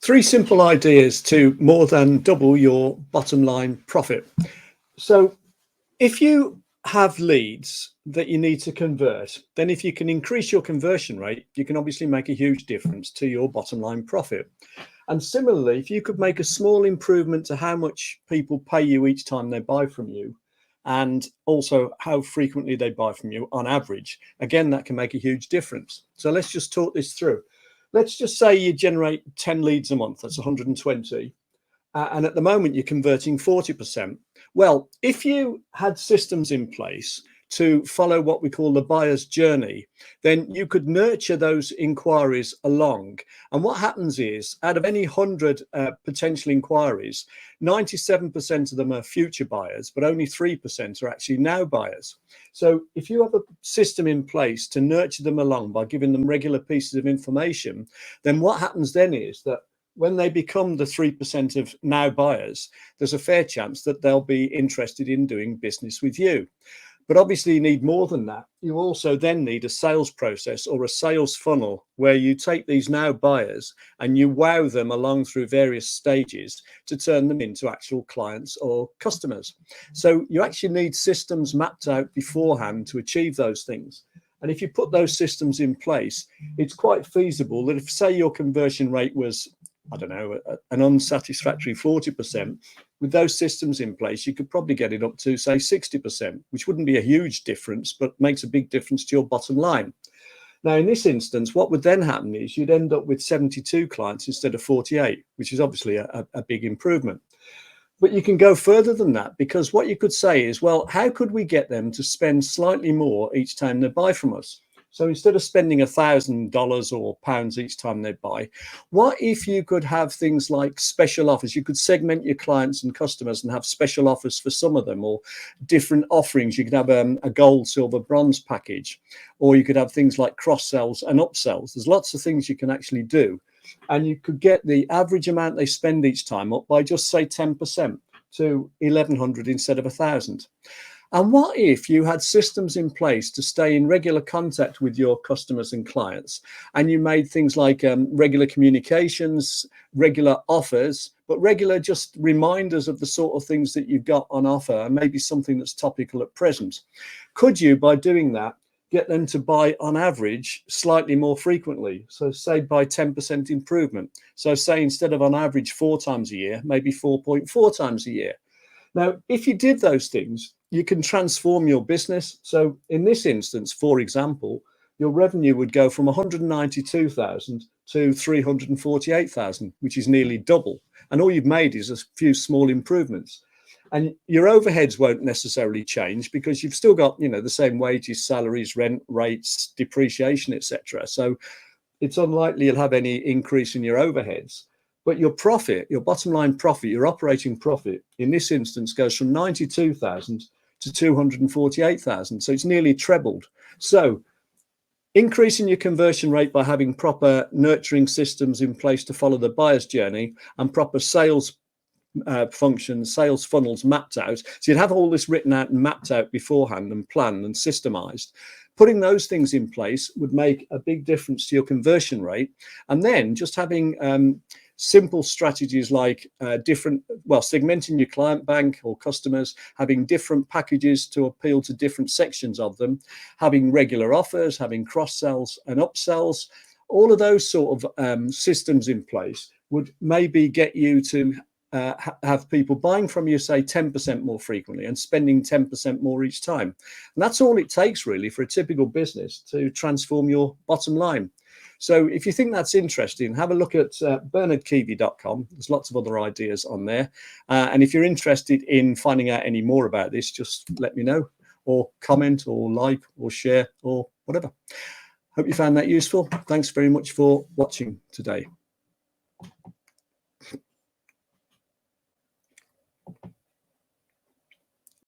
Three simple ideas to more than double your bottom line profit. So if you have leads that you need to convert, then if you can increase your conversion rate, you can obviously make a huge difference to your bottom line profit. And similarly, if you could make a small improvement to how much people pay you each time they buy from you, and also how frequently they buy from you on average, again, that can make a huge difference. So let's just talk this through. Let's just say you generate 10 leads a month, that's 120. And at the moment, you're converting 40%. Well, if you had systems in place to follow what we call the buyer's journey, then you could nurture those inquiries along. And what happens is, out of any 100 potential inquiries, 97% of them are future buyers, but only 3% are actually now buyers. So if you have a system in place to nurture them along by giving them regular pieces of information, then what happens then is that when they become the 3% of now buyers, there's a fair chance that they'll be interested in doing business with you. But obviously you need more than that. You also then need a sales process or a sales funnel where you take these now buyers and you wow them along through various stages to turn them into actual clients or customers. So you actually need systems mapped out beforehand to achieve those things. And if you put those systems in place, it's quite feasible that if, say, your conversion rate was, I don't know, an unsatisfactory 40%, with those systems in place, you could probably get it up to, say, 60%, which wouldn't be a huge difference, but makes a big difference to your bottom line. Now, in this instance, what would then happen is you'd end up with 72 clients instead of 48, which is obviously a big improvement. But you can go further than that, because what you could say is, well, how could we get them to spend slightly more each time they buy from us? So instead of spending $1,000 or pounds each time they buy, what if you could have things like special offers? You could segment your clients and customers and have special offers for some of them, or different offerings. You could have a gold, silver, bronze package, or you could have things like cross sells and upsells. There's lots of things you can actually do. And you could get the average amount they spend each time up by just, say, 10% to 1,100 instead of 1,000. And what if you had systems in place to stay in regular contact with your customers and clients, and you made things like regular communications, regular offers, but regular just reminders of the sort of things that you've got on offer, and maybe something that's topical at present? Could you, by doing that, get them to buy on average slightly more frequently? So say by 10% improvement. So say instead of on average 4 times a year, maybe 4.4 times a year. Now, if you did those things, you can transform your business. So in this instance, for example, your revenue would go from 192,000 to 348,000, which is nearly double. And all you've made is a few small improvements. And your overheads won't necessarily change because you've still got, the same wages, salaries, rent rates, depreciation, etc. So it's unlikely you'll have any increase in your overheads. But your profit, your bottom line profit, your operating profit in this instance goes from 92,000 to 248,000. So it's nearly trebled. So increasing your conversion rate by having proper nurturing systems in place to follow the buyer's journey and proper sales functions, sales funnels mapped out. So you'd have all this written out and mapped out beforehand and planned and systemized. Putting those things in place would make a big difference to your conversion rate. And then just having simple strategies like segmenting your client bank or customers, having different packages to appeal to different sections of them, having regular offers, having cross sells and upsells, all of those sort of systems in place would maybe get you to have people buying from you, say, 10% more frequently and spending 10% more each time. And that's all it takes really for a typical business to transform your bottom line. So if you think that's interesting, have a look at bernardkeavy.com. There's lots of other ideas on there. And if you're interested in finding out any more about this, just let me know, or comment or like or share or whatever. Hope you found that useful. Thanks very much for watching today.